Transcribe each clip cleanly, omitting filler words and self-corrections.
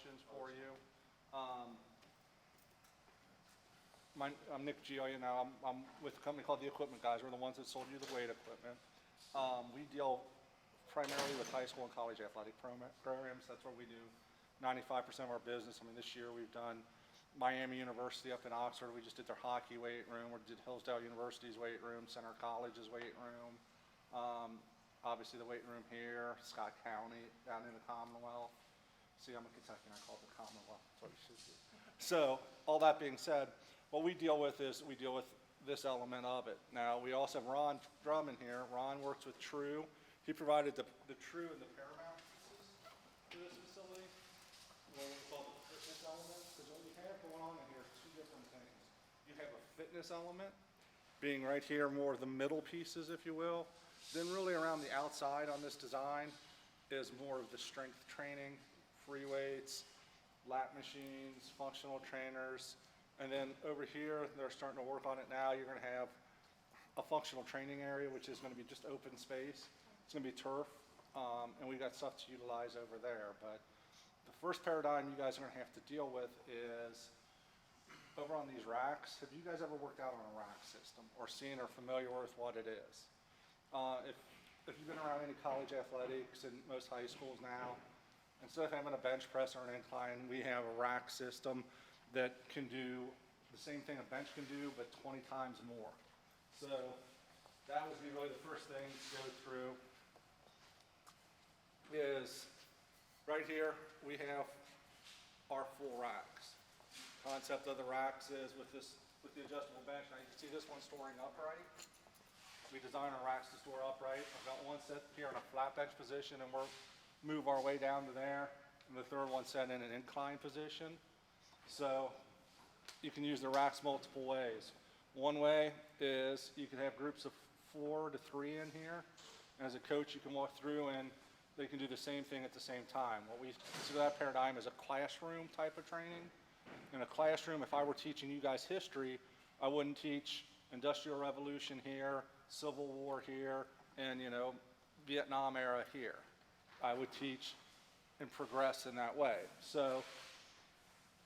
questions for you. I'm Nick Gioia now. I'm with a company called The Equipment Guys. We're the ones that sold you the weight equipment. We deal primarily with high school and college athletic programs. That's where we do 95% of our business. I mean, this year we've done Miami University up in Oxford. We just did their hockey weight room. We did Hillsdale University's weight room, Center College's weight room. Obviously the weight room here, Scott County down in the Commonwealth. See, I'm a Kentuckian, I call it the Commonwealth. That's what it should be. So, all that being said, what we deal with is we deal with this element of it. Now, we also have Ron Drummond here. Ron works with True. He provided the True and the Paramount pieces to this facility. What we call the fitness element. Because what you have going on in here is two different things. You have a fitness element, being right here, more of the middle pieces, if you will. Then really around the outside on this design is more of the strength training, free weights, lap machines, functional trainers. And then over here, they're starting to work on it now. You're going to have a functional training area, which is going to be just open space. It's going to be turf, and we've got stuff to utilize over there. But the first paradigm you guys are going to have to deal with is over on these racks. Have you guys ever worked out on a rack system or seen or familiar with what it is? If you've been around any college athletics and most high schools now, instead of having a bench press or an incline, we have a rack system that can do the same thing a bench can do, but 20 times more. So that would be really the first thing to go through is right here we have our full racks. Concept of the racks is with the adjustable bench. Now you can see this one storing upright. We design our racks to store upright. I've got one set here in a flat bench position, and we'll move our way down to there. And the third one set in an incline position. So you can use the racks multiple ways. One way is you can have groups of 4 to 3 in here. And as a coach, you can walk through and they can do the same thing at the same time. What we consider that paradigm is a classroom type of training. In a classroom, if I were teaching you guys history, I wouldn't teach Industrial Revolution here, Civil War here, and Vietnam era here. I would teach and progress in that way. So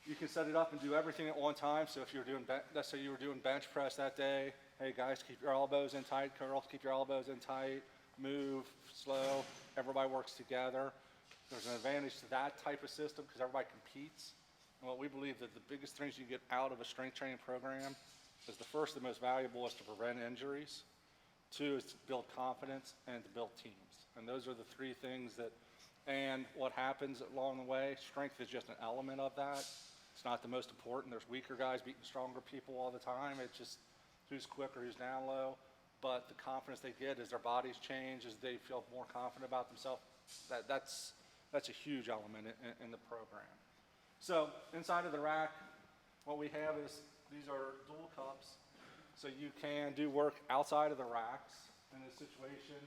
you can set it up and do everything at one time. So if you're doing, let's say you were doing bench press that day, hey guys, keep your elbows in tight, girls, keep your elbows in tight, move slow, everybody works together. There's an advantage to that type of system because everybody competes. And what we believe that the biggest things you get out of a strength training program is the first and most valuable is to prevent injuries. 2 is to build confidence and to build teams. And those are the 3 things that, and what happens along the way, strength is just an element of that. It's not the most important. There's weaker guys beating stronger people all the time. It's just who's quicker, who's down low. But the confidence they get as their bodies change, as they feel more confident about themselves, that's a huge element in the program. So inside of the rack, what we have is these are dual cups. So you can do work outside of the racks. In this situation,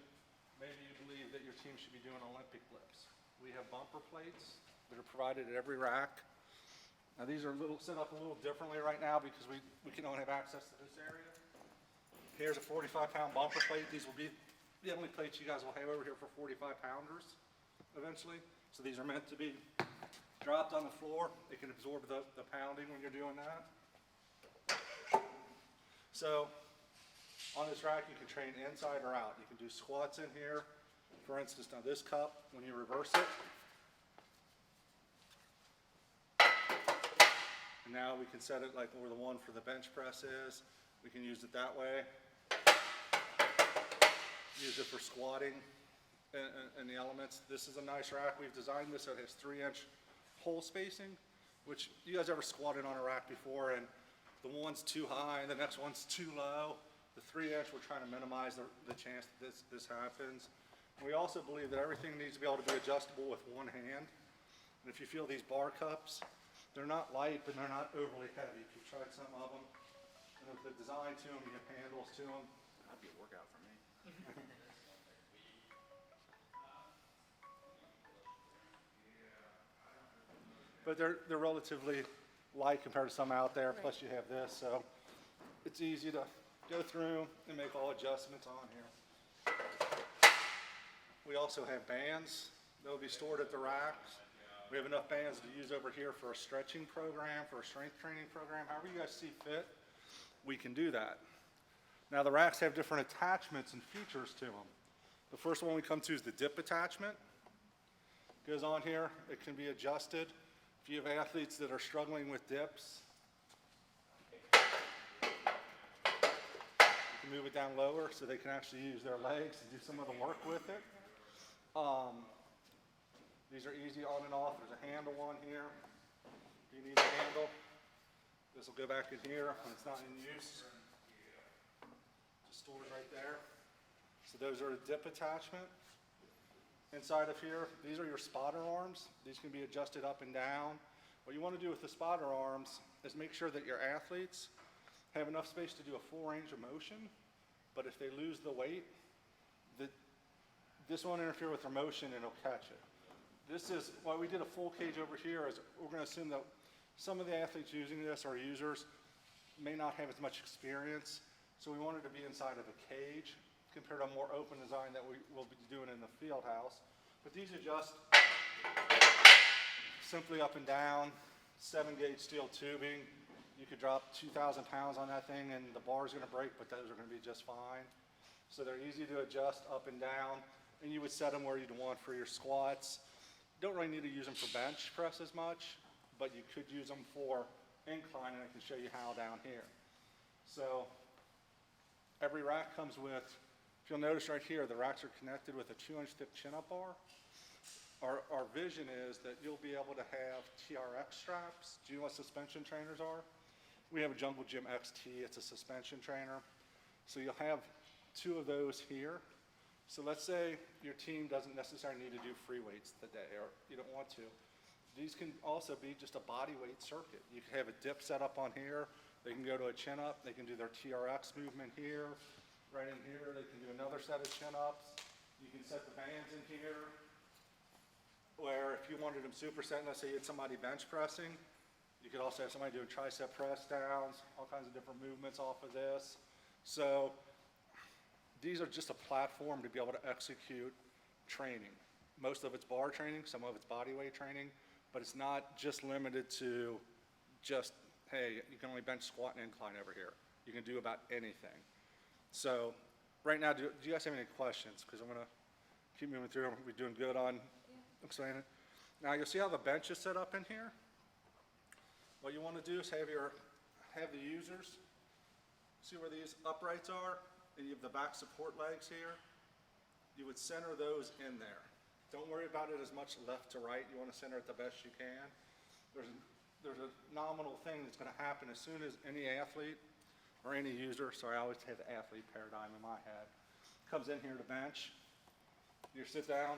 maybe you believe that your team should be doing Olympic lifts. We have bumper plates that are provided at every rack. Now these are set up a little differently right now because we can only have access to this area. Here's a 45-pound bumper plate. These will be the only plates you guys will have over here for 45-pounders eventually. So these are meant to be dropped on the floor. They can absorb the pounding when you're doing that. So on this rack, you can train inside or out. You can do squats in here. For instance, now this cup, when you reverse it, and now we can set it like where the one for the bench press is. We can use it that way. Use it for squatting and the elements. This is a nice rack. We've designed this so it has 3-inch hole spacing, which you guys ever squatted on a rack before and the one's too high and the next one's too low. The 3-inch, we're trying to minimize the chance that this happens. And we also believe that everything needs to be able to be adjustable with one hand. And if you feel these bar cups, they're not light, but they're not overly heavy. If you've tried some of them, and with the design to them, you have handles to them. That'd be a workout for me. But they're relatively light compared to some out there, plus you have this, so it's easy to go through and make all adjustments on here. We also have bands that will be stored at the racks. We have enough bands to use over here for a stretching program, for a strength training program, however you guys see fit, we can do that. Now the racks have different attachments and features to them. The first one we come to is the dip attachment. Goes on here, it can be adjusted. If you have athletes that are struggling with dips, you can move it down lower so they can actually use their legs to do some of the work with it. These are easy on and off. There's a handle on here. If you need a handle, this will go back in here when it's not in use. Just stores right there. So those are a dip attachment. Inside of here, these are your spotter arms. These can be adjusted up and down. What you want to do with the spotter arms is make sure that your athletes have enough space to do a full range of motion, but if they lose the weight, this won't interfere with their motion and it'll catch it. This is why we did a full cage over here, is we're going to assume that some of the athletes using this or users may not have as much experience, so we wanted to be inside of a cage compared to a more open design that we will be doing in the field house. But these adjust simply up and down, 7-gauge steel tubing. You could drop 2,000 pounds on that thing and the bar is going to break, but those are going to be just fine. So they're easy to adjust up and down, and you would set them where you'd want for your squats. Don't really need to use them for bench press as much, but you could use them for incline, and I can show you how down here. So every rack comes with, if you'll notice right here, the racks are connected with a 2-inch thick chin-up bar. Our vision is that you'll be able to have TRX straps. Do you know what suspension trainers are? We have a Jungle Gym XT, it's a suspension trainer. So you'll have 2 of those here. So let's say your team doesn't necessarily need to do free weights today, or you don't want to. These can also be just a body weight circuit. You can have a dip set up on here. They can go to a chin up. They can do their TRX movement here. Right in here, they can do another set of chin ups. You can set the bands in here, where if you wanted them superset, let's say you had somebody bench pressing, you could also have somebody doing tricep press downs, all kinds of different movements off of this. So these are just a platform to be able to execute training. Most of it's bar training, some of it's body weight training, but it's not just limited to just, hey, you can only bench, squat, and incline over here. You can do about anything. So right now, do you guys have any questions? Because I'm going to keep moving through. We're doing good on explaining. Now you'll see how the bench is set up in here. What you want to do is have the users, see where these uprights are? And you have the back support legs here. You would center those in there. Don't worry about it as much left to right. You want to center it the best you can. There's a nominal thing that's going to happen as soon as any athlete or any user, sorry, I always have the athlete paradigm in my head, comes in here to bench. You sit down,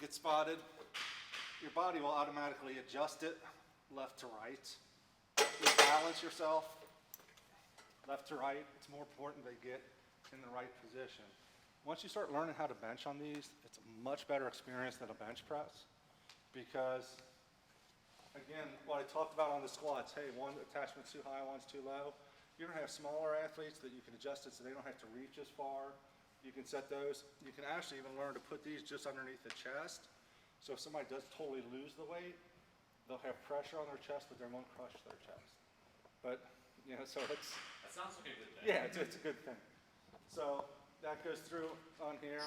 get spotted. Your body will automatically adjust it left to right. You balance yourself left to right. It's more important they get in the right position. Once you start learning how to bench on these, it's a much better experience than a bench press, because again, what I talked about on the squats, hey, one attachment's too high, one's too low. You're gonna have smaller athletes that you can adjust it so they don't have to reach as far. You can set those. You can actually even learn to put these just underneath the chest. So if somebody does totally lose the weight, they'll have pressure on their chest, but they won't crush their chest. But, you know, so it's... That sounds like a good thing. Yeah, it's a good thing. So that goes through on here.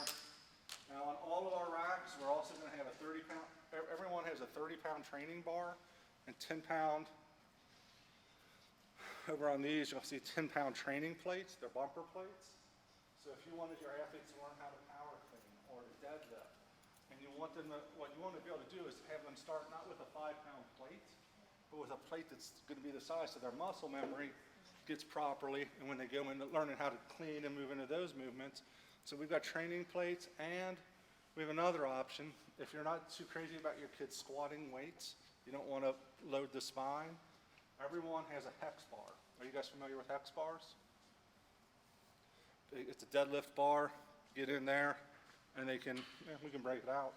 Now on all of our racks, we're also gonna have a 30-pound, everyone has a 30-pound training bar and 10-pound, over on these, you'll see 10-pound training plates. They're bumper plates. So if you wanted your athletes to learn how to power clean or to deadlift, and you want them to, what you want to be able to do is have them start not with a 5-pound plate, but with a plate that's going to be the size so their muscle memory gets properly, and when they go into learning how to clean and move into those movements. So we've got training plates, and we have another option. If you're not too crazy about your kids squatting weights, you don't want to load the spine, everyone has a Hex Bar. Are you guys familiar with Hex Bars? It's a deadlift bar. Get in there, and they can, we can break it out.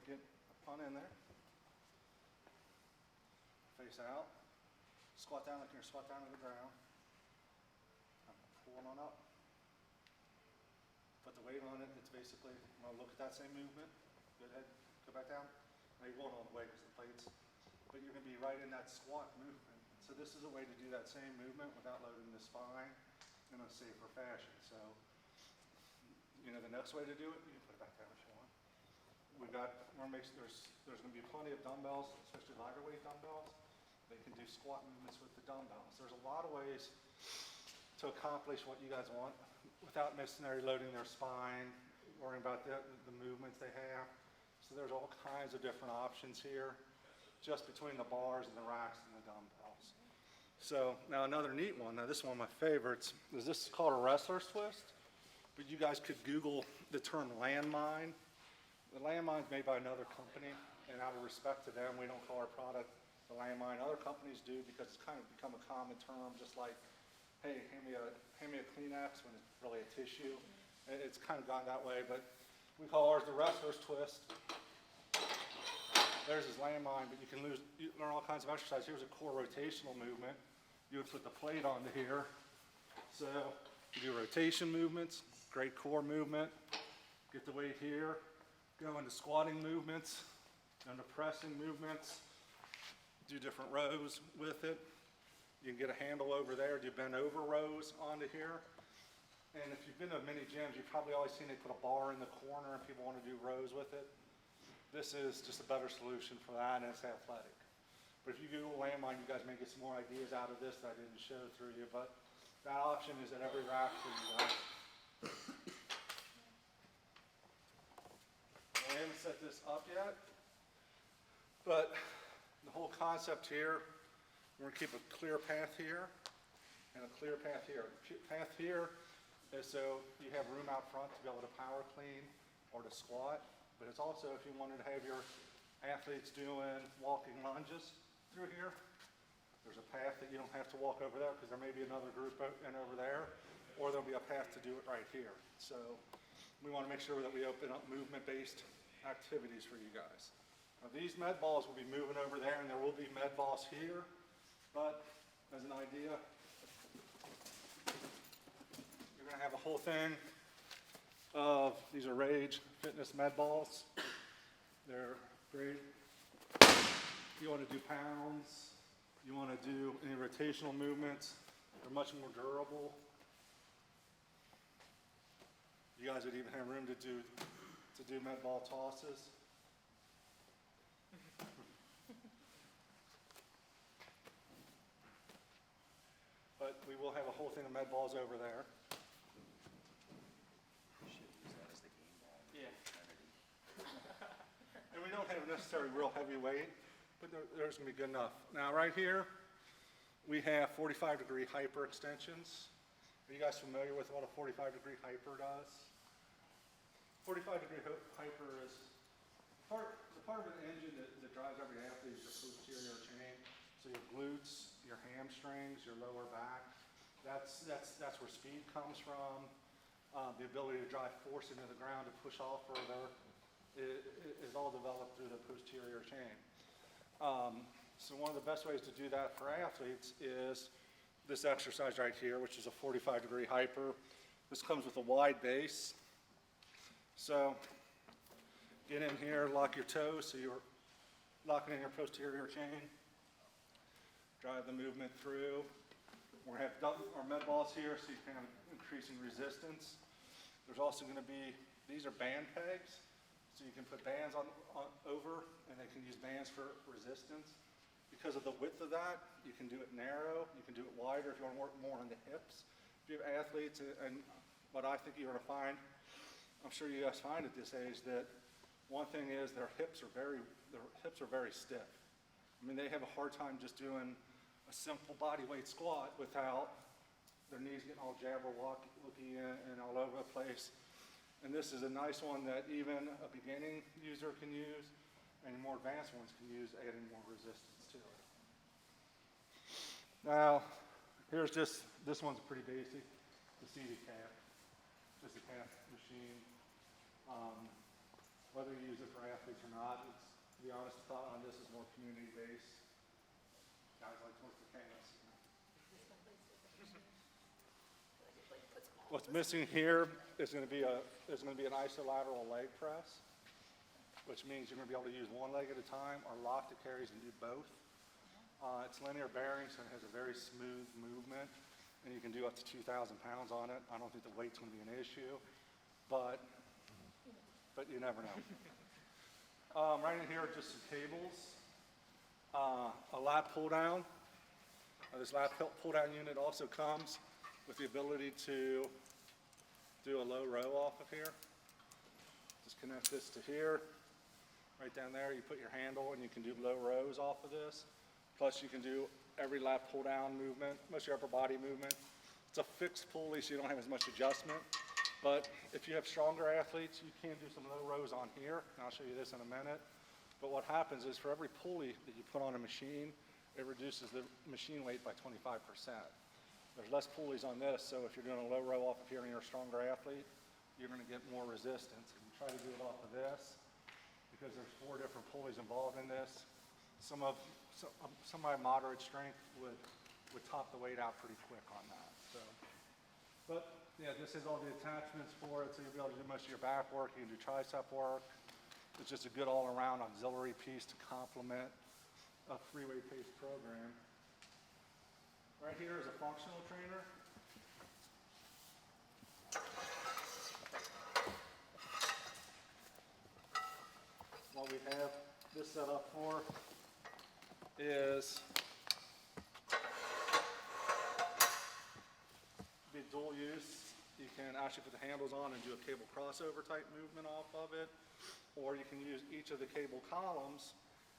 gonna get on in there. Face out. Squat down like you're squat down to the ground. I'm pulling on up. Put the weight on it. It's basically, look at that same movement. Good head, go back down. Now you won't hold the weight because the plates, but you're gonna be right in that squat movement. So this is a way to do that same movement without loading the spine in a safer fashion. So, the next way to do it, you can put it back down if you want. We're gonna make sure there's gonna be plenty of dumbbells, especially lighter weight dumbbells. They can do squat movements with the dumbbells. There's a lot of ways to accomplish what you guys want without necessarily loading their spine, worrying about the movements they have. So there's all kinds of different options here, just between the bars and the racks and the dumbbells. So now another neat one, now this is one of my favorites, is this called a wrestler's twist, but you guys could Google the term landmine. The landmine's made by another company, and out of respect to them, we don't call our product the landmine. Other companies do because it's kind of become a common term, just like, hey, hand me a Kleenex when it's really a tissue. It's kind of gone that way, but we call ours the wrestler's twist. There's his landmine, but you learn all kinds of exercise. Here's a core rotational movement. You would put the plate onto here. So you do rotation movements, great core movement. Get the weight here. Go into squatting movements, into pressing movements. Do different rows with it. You can get a handle over there, do bend over rows onto here. And if you've been to many gyms, you've probably always seen they put a bar in the corner and people want to do rows with it. This is just a better solution for that, and it's athletic. But if you Google landmine, you guys may get some more ideas out of this that I didn't show through you, but that option is at every rack for you guys. I haven't set this up yet, but the whole concept here, we're going to keep a clear path here and a clear path here. The path here is so you have room out front to be able to power clean or to squat, but it's also if you wanted to have your athletes doing walking lunges through here, there's a path that you don't have to walk over there because there may be another group in over there, or there'll be a path to do it right here. So we want to make sure that we open up movement-based activities for you guys. Now these med balls will be moving over there, and there will be med balls here, but as an idea, you're going to have a whole thing of, these are Rage Fitness med balls. They're great. You want to do pounds, you want to do any rotational movements, they're much more durable. You guys would even have room to do med ball tosses. But we will have a whole thing of med balls over there. Yeah. And we don't have necessarily real heavy weight, but there's going to be good enough. Now right here, we have 45-degree hyperextensions. Are you guys familiar with what a 45-degree hyper does? 45-degree hyper is part of an engine that drives every athlete is your posterior chain. So your glutes, your hamstrings, your lower back. That's where speed comes from. The ability to drive force into the ground to push off further is all developed through the posterior chain. So one of the best ways to do that for athletes is this exercise right here, which is a 45-degree hyper. This comes with a wide base. So get in here, lock your toes so you're locking in your posterior chain. Drive the movement through. We're going to have our med balls here so you can have increasing resistance. There's also going to be, these are band pegs. So you can put bands on over, and they can use bands for resistance. Because of the width of that, you can do it narrow, you can do it wider if you want to work more on the hips. If you have athletes, and what I think you're going to find, I'm sure you guys find at this age, that one thing is their hips are very stiff. I mean, they have a hard time just doing a simple body weight squat without their knees getting all jabberwocky and all over the place. And this is a nice one that even a beginning user can use, and more advanced ones can use, adding more resistance to it. Now, here's just, this one's pretty basic, the seated calf, just a calf machine. whether you use it for athletes or not. It's, to be honest, the thought on this is more community-based. Guys like to work the canvas. What's missing here is going to be an isolateral leg press, which means you're going to be able to use one leg at a time or lock the carries and do both. It's linear bearing, so it has a very smooth movement, and you can do up to 2,000 pounds on it. I don't think the weight's going to be an issue, but you never know. Right in here are just some cables, a lat pull down. This lat pull down unit also comes with the ability to do a low row off of here. Just connect this to here. Right down there, you put your handle and you can do low rows off of this. Plus you can do every lat pull down movement, most of your upper body movement. It's a fixed pulley, so you don't have as much adjustment. But if you have stronger athletes, you can do some low rows on here. And I'll show you this in a minute. But what happens is for every pulley that you put on a machine, it reduces the machine weight by 25%. There's less pulleys on this, so if you're doing a low row off of here and you're a stronger athlete, you're going to get more resistance. And you try to do it off of this because there's 4 different pulleys involved in this. Somebody moderate strength would top the weight out pretty quick on that. So, but yeah, this is all the attachments for it, so you'll be able to do most of your back work. You can do tricep work. It's just a good all-around auxiliary piece to complement a free weight-based program. Right here is a functional trainer. What we have this set up for is be dual use. You can actually put the handles on and do a cable crossover type movement off of it, or you can use each of the cable columns.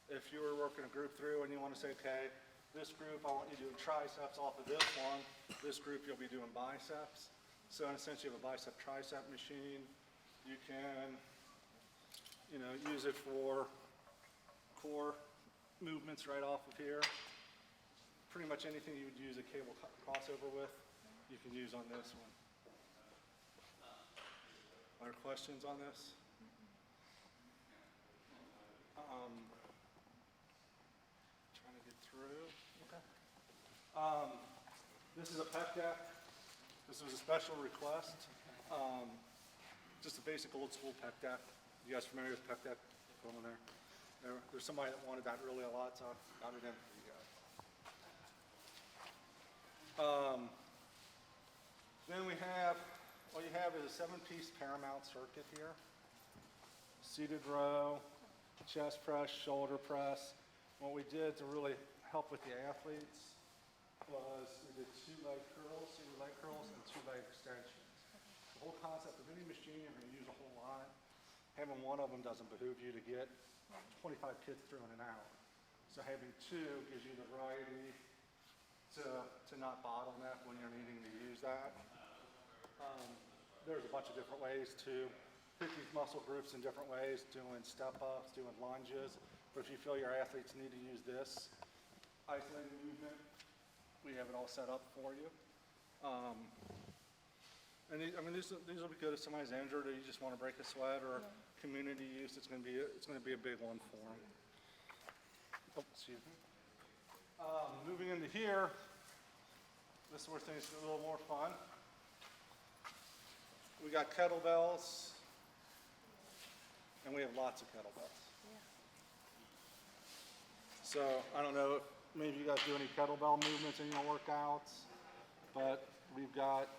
If you were working a group through and you want to say, okay, this group I want you doing triceps off of this one, this group you'll be doing biceps. So in a sense you have a bicep tricep machine. You can, use it for core movements right off of here. Pretty much anything you would use a cable crossover with, you can use on this one. Other questions on this? Trying to get through. Okay. This is a pec deck. This was a special request. Just a basic old school pec deck. You guys familiar with pec deck? Go on there. There's somebody that wanted that really a lot, so I got it in for you guys. Then what you have is a 7-piece paramount circuit here. Seated row, chest press, shoulder press. What we did to really help with the athletes was we did 2 leg curls, single leg curls, and 2 leg extensions. The whole concept of any machine you're going to use a whole lot. Having one of them doesn't behoove you to get 25 kids through in an hour. So having 2 gives you the variety to not bottleneck when you're needing to use that. There's a bunch of different ways to hit these muscle groups in different ways, doing step-ups, doing lunges. But if you feel your athletes need to use this isolated movement, we have it all set up for you. And these will be good if somebody's injured or you just want to break a sweat or community use. It's going to be a big one for them. Oh, excuse me. Moving into here, this is where things get a little more fun. We got kettlebells, and we have lots of kettlebells. So I don't know if maybe you guys do any kettlebell movements in your workouts, but we've got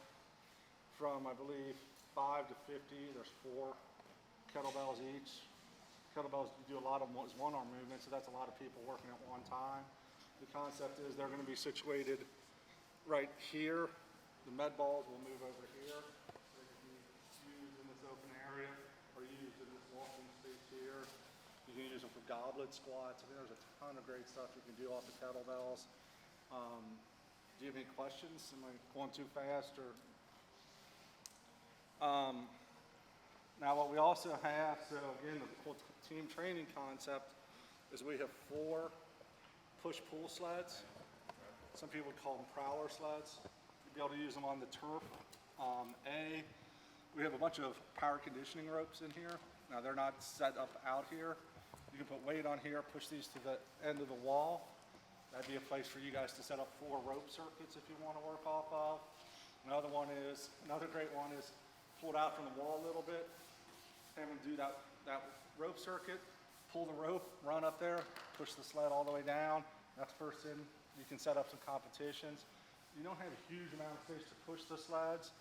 from, I believe, 5 to 50, there's 4 kettlebells each. Kettlebells, you do a lot of them as one-arm movements, so that's a lot of people working at one time. The concept is they're going to be situated right here. The med balls will move over here. They can be used in this open area or used in this walking space here. You can use them for goblet squats. I mean, there's a ton of great stuff you can do off the kettlebells. Do you have any questions? Am I going too fast or? Now what we also have, so again, the whole team training concept is we have 4 push-pull sleds. Some people would call them prowler sleds. You'll be able to use them on the turf. We have a bunch of power conditioning ropes in here. Now, they're not set up out here. You can put weight on here, push these to the end of the wall. That'd be a place for you guys to set up 4 rope circuits if you want to work off of. Another great one is pull it out from the wall a little bit, have them do that rope circuit, pull the rope, run up there, push the sled all the way down. That's first in. You can set up some competitions. You don't have a huge amount of space to push the sleds,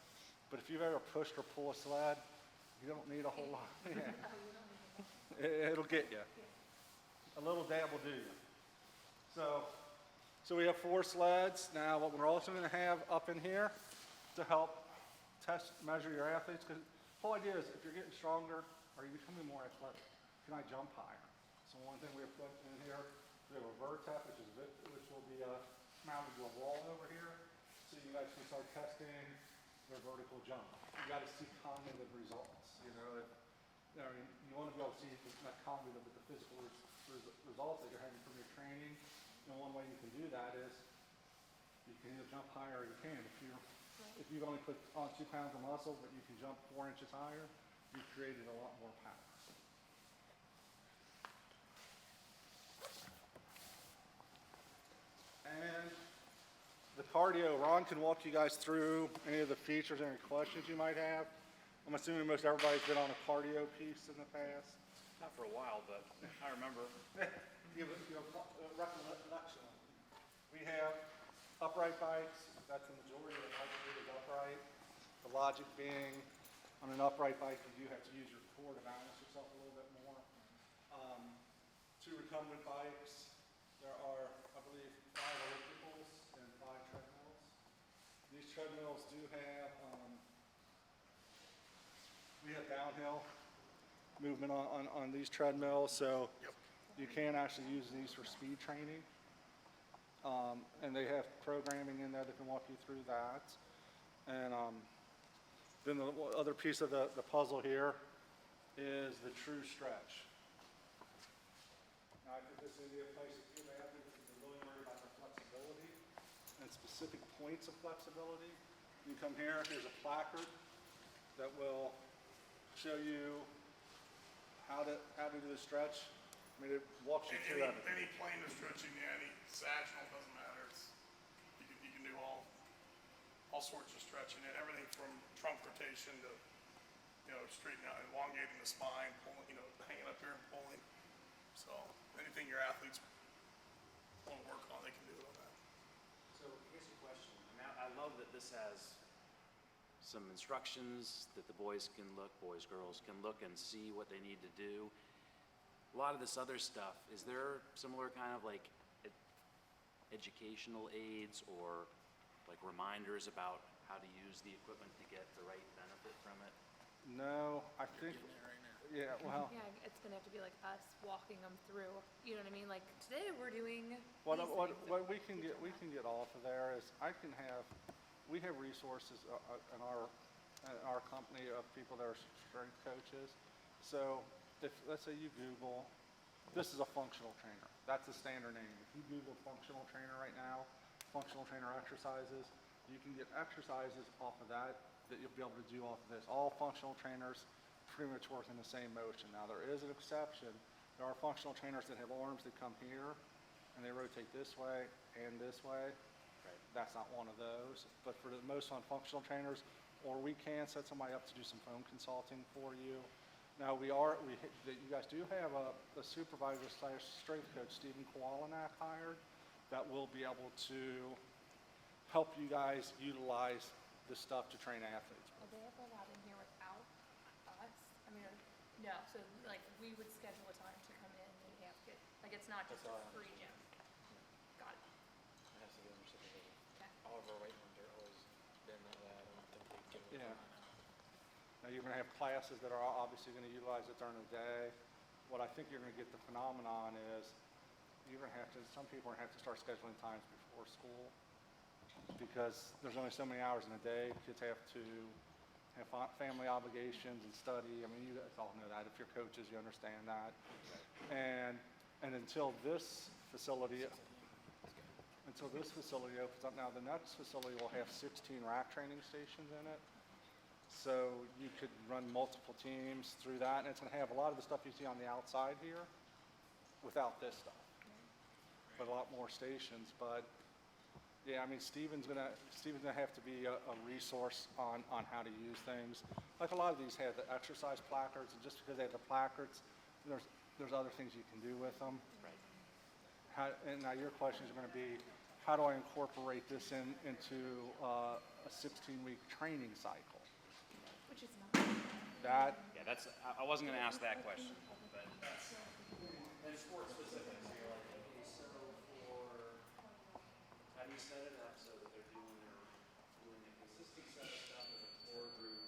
but if you've ever pushed or pulled a sled, you don't need a whole lot. It'll get you. A little dab will do you. So we have 4 sleds. Now what we're also going to have up in here to help measure your athletes, because the whole idea is if you're getting stronger, are you becoming more athletic? Can I jump higher? So one thing we have put in here, we have a vertep, which will be mounted to a wall over here, so you guys can start testing their vertical jump. You got to see cognitive results. You want to be able to see not cognitive, but the physical results that you're having from your training. And one way you can do that is you can either jump higher or you can. If you've only put on 2 pounds of muscle, but you can jump 4 inches higher, you've created a lot more power. And the cardio, Ron can walk you guys through any of the features and any questions you might have. I'm assuming most everybody's been on a cardio piece in the past. Not for a while, but I remember. Recollection. We have upright bikes. That's the majority of the bike is upright. The logic being, on an upright bike, you do have to use your core to balance yourself a little bit more. 2 recumbent bikes. There are, I believe, 5 ellipticals and 5 treadmills. These treadmills do have, we have downhill movement on these treadmills, so you can actually use these for speed training. And they have programming in there that can walk you through that. And then the other piece of the puzzle here is the true stretch. Now, I think this would be a place if you're an athlete that really worried about the flexibility and specific points of flexibility. You come here, here's a placard that will show you how to do the stretch. I mean, it walks you through everything. Any plane of stretching, any sagittal, doesn't matter. You can do all sorts of stretching, and everything from trunk rotation to straightening out, elongating the spine, pulling, hanging up here and pulling. So anything your athletes want to work on, they can do it on that. So here's a question. I love that this has some instructions that the boys, girls can look and see what they need to do. A lot of this other stuff, is there similar kind of like educational aids or like reminders about how to use the equipment to get the right benefit from it? No, I think, yeah, well. Yeah, it's gonna have to be like us walking them through, you know what I mean? Like, today we're doing What these things. we can get off of there is we have resources in our company of people that are strength coaches. So if, let's say you Google, this is a functional trainer. That's the standard name. If you Google functional trainer right now, functional trainer exercises, you can get exercises off of that you'll be able to do off of this. All functional trainers pretty much work in the same motion. Now there is an exception. There are functional trainers that have arms that come here and they rotate this way and this way. Right. That's not one of those. But for the most on functional trainers, or we can set somebody up to do some phone consulting for you. Now you guys do have a supervisor / strength coach, Stephen Kowalnak, hired that will be able to help you guys utilize this stuff to train athletes. Are they ever allowed in here without us? I mean, no, so like we would schedule a time to come in and have it, like it's not just a free gym. Got it. It has to be understood. Okay. All of our weight rooms are always been like that. I don't think they give it. Yeah. Now you're going to have classes that are obviously going to utilize it during the day. What I think you're going to get the phenomenon is you're going to have to, some people are going to have to start scheduling times before school because there's only so many hours in a day. Kids have to have family obligations and study. I mean, you guys all know that. If you're coaches, you understand that. And until this facility opens up, now the next facility will have 16 rack training stations in it. So you could run multiple teams through that, and it's gonna have a lot of the stuff you see on the outside here without this stuff. But a lot more stations, but yeah, I mean, Steven's gonna have to be a resource on how to use things. Like a lot of these have the exercise placards, and just because they have the placards, there's other things you can do with them. Right. And now your questions are gonna be, how do I incorporate this into a 16-week training cycle? Which is not. That, Yeah, I wasn't gonna ask that question, but that's, and sport specifics, you're like, okay, so how do you set it up so that they're doing a consistent set of stuff as a core group,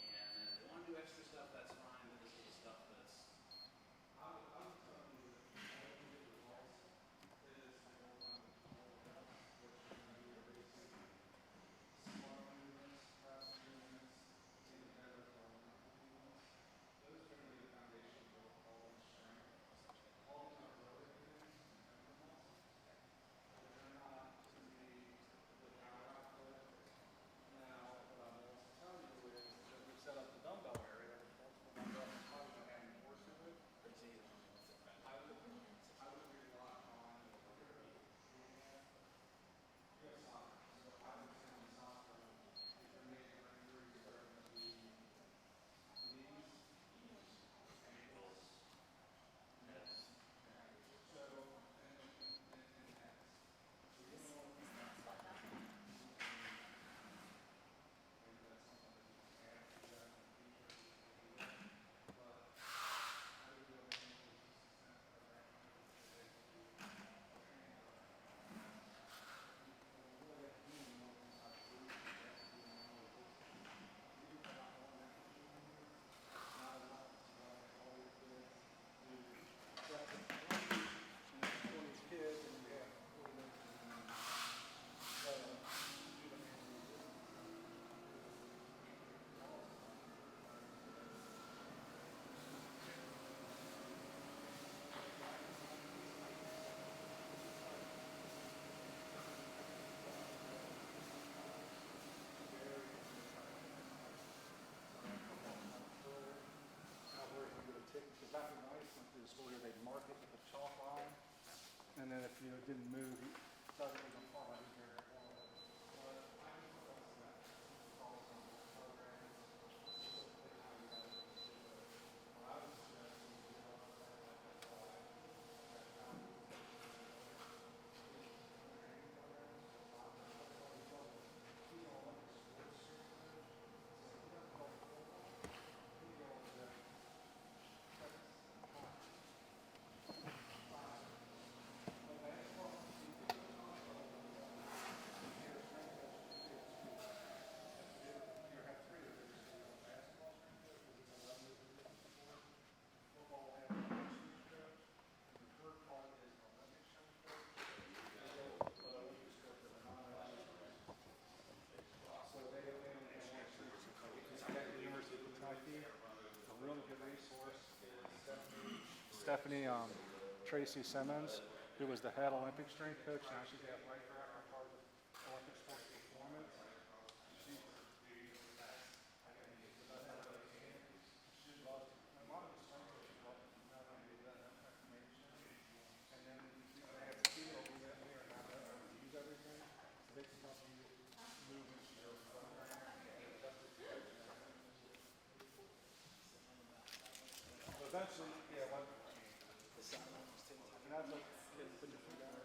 and then if they wanna do extra stuff, that's fine, but this is the stuff that's. set up the dumbbell area with multiple dumbbells, and probably gonna add more to it. I would rely on because back when I went through the school here, they'd mark it with a chalk line, and then if you didn't move, it doesn't even fall out of here. A really good resource is Stephanie Tracy Simmons, who was the head Olympic strength coach. Now she's the athletic director part of Olympic sports performance. Eventually, yeah, what? And that's what, put your feet down.